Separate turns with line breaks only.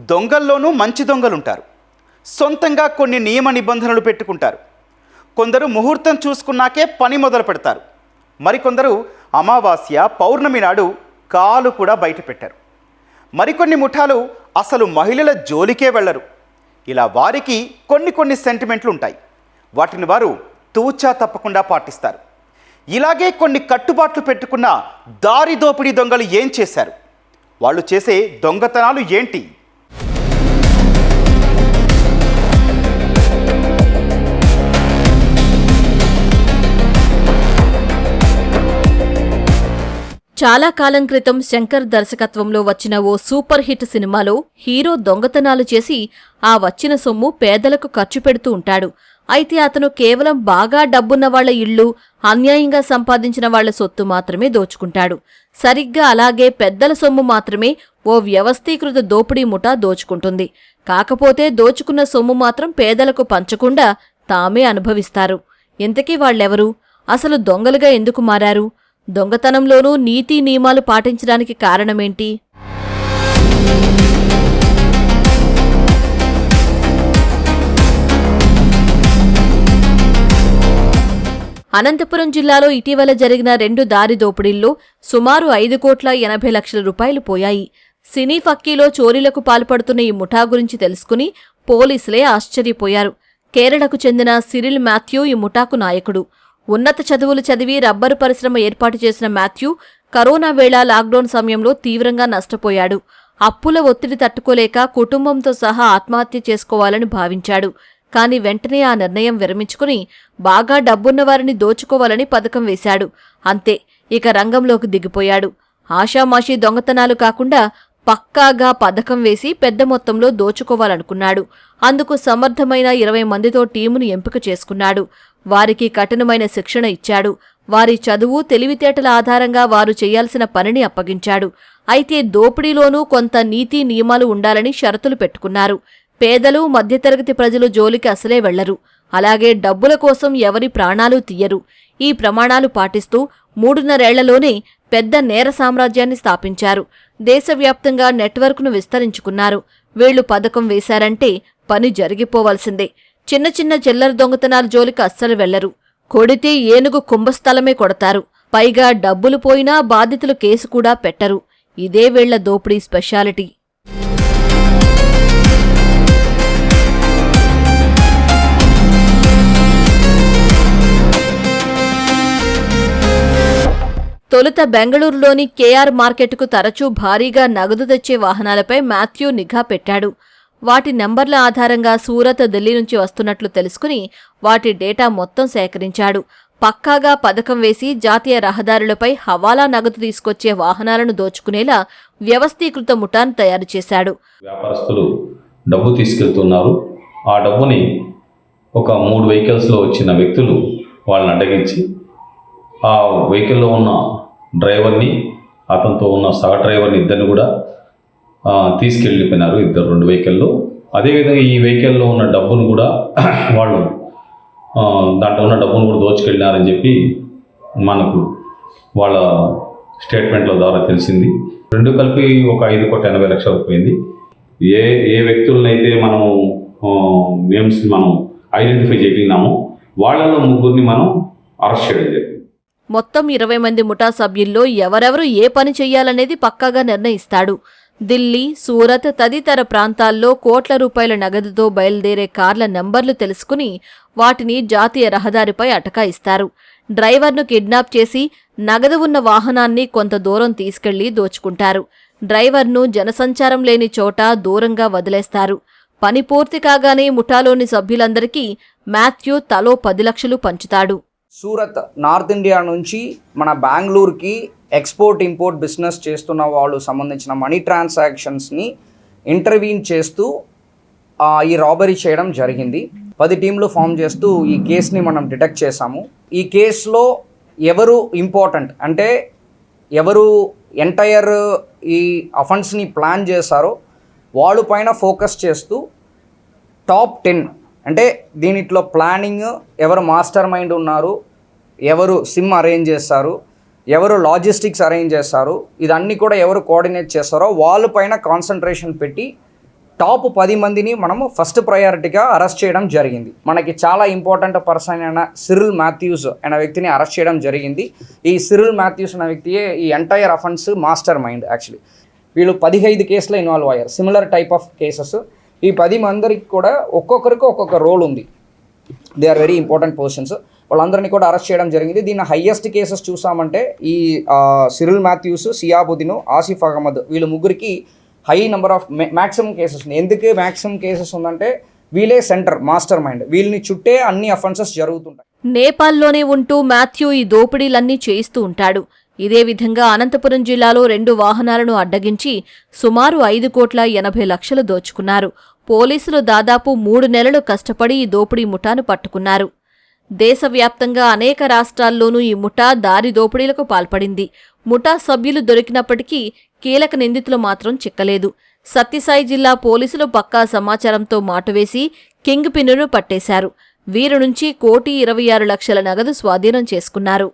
దొంగల్లోనూ మంచి దొంగలుంటారు. సొంతంగా కొన్ని నియమ నిబంధనలు పెట్టుకుంటారు. కొందరు ముహూర్తం చూసుకున్నాకే పని మొదలు పెడతారు. మరికొందరు అమావాస్య, పౌర్ణమి నాడు కాలు కూడా బయట పెట్టారు. మరికొన్ని ముఠాలు అసలు మహిళల జోలికే వెళ్ళరు. ఇలా వారికి కొన్ని సెంటిమెంట్లు ఉంటాయి. వాటిని వారు తూచా తప్పకుండా పాటిస్తారు. ఇలాగే కొన్ని కట్టుబాట్లు పెట్టుకున్న దారి దోపిడీ దొంగలు ఏం చేశారు? వాళ్ళు చేసే దొంగతనాలు ఏంటి?
చాలా కాలం క్రితం శంకర్ దర్శకత్వంలో వచ్చిన ఓ సూపర్ హిట్ సినిమాలో హీరో దొంగతనాలు చేసి ఆ వచ్చిన సొమ్ము పేదలకు ఖర్చు పెడుతూ ఉంటాడు. అయితే అతను కేవలం బాగా డబ్బున్న వాళ్ల ఇళ్లు, అన్యాయంగా సంపాదించిన వాళ్ల సొత్తు మాత్రమే దోచుకుంటాడు. సరిగ్గా అలాగే పెద్దల సొమ్ము మాత్రమే ఓ వ్యవస్థీకృత దోపిడీ ముఠా దోచుకుంటుంది. కాకపోతే దోచుకున్న సొమ్ము మాత్రం పేదలకు పంచకుండా తామే అనుభవిస్తారు. ఇంతకీ వాళ్లెవరు? అసలు దొంగలుగా ఎందుకు మారారు? దొంగతనంలోనూ నీతి నియమాలు పాటించడానికి కారణమేంటి? అనంతపురం జిల్లాలో ఇటీవల జరిగిన 2 దారి దోపిడీల్లో సుమారు 5,80,00,000 రూపాయలు పోయాయి. సినీ ఫక్కీలో చోరీలకు పాల్పడుతున్న ఈ ముఠా గురించి తెలుసుకుని పోలీసులే ఆశ్చర్యపోయారు. కేరళకు చెందిన సిరిల్ మాథ్యూ ఈ ముఠాకు నాయకుడు. ఉన్నత చదువులు చదివి రబ్బరు పరిశ్రమ ఏర్పాటు చేసిన మాథ్యూ కరోనా వేళ లాక్డౌన్ సమయంలో తీవ్రంగా నష్టపోయాడు. అప్పుల ఒత్తిడి తట్టుకోలేక కుటుంబంతో సహా ఆత్మహత్య చేసుకోవాలని భావించాడు. కాని వెంటనే ఆ నిర్ణయం విరమించుకుని బాగా డబ్బున్నవారిని దోచుకోవాలని పథకం వేశాడు. అంతే, ఇక రంగంలోకి దిగిపోయాడు. ఆషామాషీ దొంగతనాలు కాకుండా పక్కాగా పథకం వేసి పెద్ద మొత్తంలో దోచుకోవాలనుకున్నాడు. అందుకు సమర్థమైన 20 మందితో టీమును ఎంపిక చేసుకున్నాడు. వారికి కఠినమైన శిక్షణ ఇచ్చాడు. వారి చదువు, తెలివితేటల ఆధారంగా వారు చేయాల్సిన పనిని అప్పగించాడు. అయితే దోపిడీలోనూ కొంత నీతి నియమాలు ఉండాలని షరతులు పెట్టుకున్నారు. పేదలు, మధ్యతరగతి ప్రజలు జోలికి అసలే వెళ్లరు. అలాగే డబ్బుల కోసం ఎవరి ప్రాణాలు తీయరు. ఈ ప్రమాణాలు పాటిస్తూ 3.5 ఏళ్లలోనే పెద్ద నేర సామ్రాజ్యాన్ని స్థాపించారు. దేశవ్యాప్తంగా నెట్వర్క్ను విస్తరించుకున్నారు. వీళ్లు పథకం వేశారంటే పని జరిగిపోవాల్సిందే. చిన్న చిల్లర దొంగతనాల జోలికి అస్సలు వెళ్లరు. కొడితే ఏనుగు కుంభస్థలమే కొడతారు. పైగా డబ్బులు పోయినా బాధితులు కేసు కూడా పెట్టరు. ఇదే వీళ్ల దోపిడీ స్పెషాలిటీ. తొలుత బెంగళూరులోని కేఆర్ మార్కెట్కు తరచూ భారీగా నగదు తెచ్చే వాహనాలపై మాథ్యూ నిఘా పెట్టాడు. వాటి నెంబర్ల ఆధారంగా సూరత్, ఢిల్లీ నుంచి వస్తున్నట్లు తెలుసుకుని వాటి డేటా మొత్తం సేకరించాడు. పక్కాగా పథకం వేసి జాతీయ రహదారులపై హవాలా నగదు తీసుకొచ్చే వాహనాలను దోచుకునేలా వ్యవస్థీకృత ముఠాను తయారు చేశాడు.
వ్యాపారస్తులు డబ్బు తీసుకెళ్తున్నారు. ఆ డబ్బుని ఒక 3 వెహికల్స్లో వచ్చిన వ్యక్తులు వాళ్ళని అడ్డగించి ఆ వెహికల్లో ఉన్న డ్రైవర్ని, అతనితో ఉన్న సహ డ్రైవర్ని ఇద్దరిని కూడా తీసుకెళ్ళిపోయినారు. 2 వెహికల్లో. అదేవిధంగా ఈ వెహికల్లో ఉన్న డబ్బును కూడా వాళ్ళు దాంట్లో ఉన్న డబ్బును కూడా దోచుకెళ్ళినారని చెప్పి మనకు వాళ్ళ స్టేట్మెంట్ల ద్వారా తెలిసింది. 2 కలిపి ఒక 5,80,00,000 పోయింది. ఏ వ్యక్తులనైతే మనం ఐడెంటిఫై చేయగలిగినామో వాళ్ళలో 3 మనం అరెస్ట్ చేయడం జరిగింది.
మొత్తం 20 మంది ముఠా సభ్యుల్లో ఎవరెవరు ఏ పని చెయ్యాలనేది పక్కాగా నిర్ణయిస్తాడు. ఢిల్లీ, సూరత్ తదితర ప్రాంతాల్లో కోట్ల రూపాయల నగదుతో బయలుదేరే కార్ల నంబర్లు తెలుసుకుని వాటిని జాతీయ రహదారిపై అటకాయిస్తారు. డ్రైవర్ను కిడ్నాప్ చేసి నగదు ఉన్న వాహనాన్ని కొంత దూరం తీసుకెళ్లి దోచుకుంటారు. డ్రైవర్ను జనసంచారం లేని చోట దూరంగా వదిలేస్తారు. పని పూర్తి కాగానే ముఠాలోని సభ్యులందరికీ మాథ్యూ తలో 10 లక్షలు పంచుతాడు.
సూరత్, నార్త్ ఇండియా నుంచి మన బెంగళూరుకి ఎక్స్పోర్ట్ ఇంపోర్ట్ బిజినెస్ చేస్తున్న వాళ్ళు సంబంధించిన మనీ ట్రాన్సాక్షన్స్ని ఇంటర్వ్యూన్ చేస్తూ ఈ రాబరీ చేయడం జరిగింది. 10 టీంలు ఫామ్ చేస్తూ ఈ కేసుని మనం డిటెక్ట్ చేశాము. ఈ కేసులో ఎవరు ఇంపార్టెంట్ అంటే ఎవరు ఎంటైర్ ఈ అఫెన్స్ని ప్లాన్ చేశారో వాళ్ళ పైన ఫోకస్ చేస్తూ టాప్ 10 అంటే దీనిట్లో ప్లానింగ్, ఎవరు మాస్టర్ మైండ్ ఉన్నారు, ఎవరు సిమ్ అరేంజ్ చేస్తారు, ఎవరు లాజిస్టిక్స్ అరేంజ్ చేస్తారు, ఇదన్నీ కూడా ఎవరు కోఆర్డినేట్ చేస్తారో వాళ్ళపైన కాన్సన్ట్రేషన్ పెట్టి టాప్ 10 మందిని మనము ఫస్ట్ ప్రయారిటీగా అరెస్ట్ చేయడం జరిగింది. మనకి చాలా ఇంపార్టెంట్ పర్సన్ అయిన సిరిల్ మాథ్యూస్ అనే వ్యక్తిని అరెస్ట్ చేయడం జరిగింది. ఈ సిరిల్ మాథ్యూస్ అనే వ్యక్తియే ఈ entire offence master mind. Actually వీళ్ళు 15 కేసులో ఇన్వాల్వ్ అయ్యారు, సిమిలర్ టైప్ ఆఫ్ కేసెస్. ఈ 10 మందికి కూడా ఒక్కొక్కరికి ఒక్కొక్క రోల్ ఉంది. They are very important persons. వాళ్ళందరినీ కూడా అరెస్ట్ చేయడం జరిగింది. దీని హయ్యెస్ట్ కేసెస్ చూసామంటే ఈ సిరిల్ మాథ్యూస్, సియాబుద్దీన్, ఆసిఫ్ అహ్మద్ వీళ్ళు ముగ్గురికి high number of maximum cases ఉంది. ఎందుకు మ్యాక్సిమం కేసెస్ ఉందంటే వీళ్ళే సెంటర్ మాస్టర్ మైండ్, వీళ్ళని చుట్టే అన్ని అఫెన్సెస్ జరుగుతుంటాయి.
నేపాల్లోనే ఉంటూ మాథ్యూ ఈ దోపిడీలన్నీ చేయిస్తూ ఉంటాడు. ఇదే విధంగా అనంతపురం జిల్లాలో 2 వాహనాలను అడ్డగించి సుమారు 5,80,00,000 దోచుకున్నారు. పోలీసులు దాదాపు 3 నెలలు కష్టపడి ఈ దోపిడీ ముఠాను పట్టుకున్నారు. దేశవ్యాప్తంగా అనేక రాష్ట్రాల్లోనూ ఈ ముఠా దారి దోపిడీలకు పాల్పడింది. ముఠా సభ్యులు దొరికినప్పటికీ కీలక నిందితులు మాత్రం చిక్కలేదు. సత్యసాయి జిల్లా పోలీసులు పక్కా సమాచారంతో మాటువేసి కింగ్ పిన్నును పట్టేశారు. వీరి నుంచి 1,26,00,000 నగదు స్వాధీనం చేసుకున్నారు.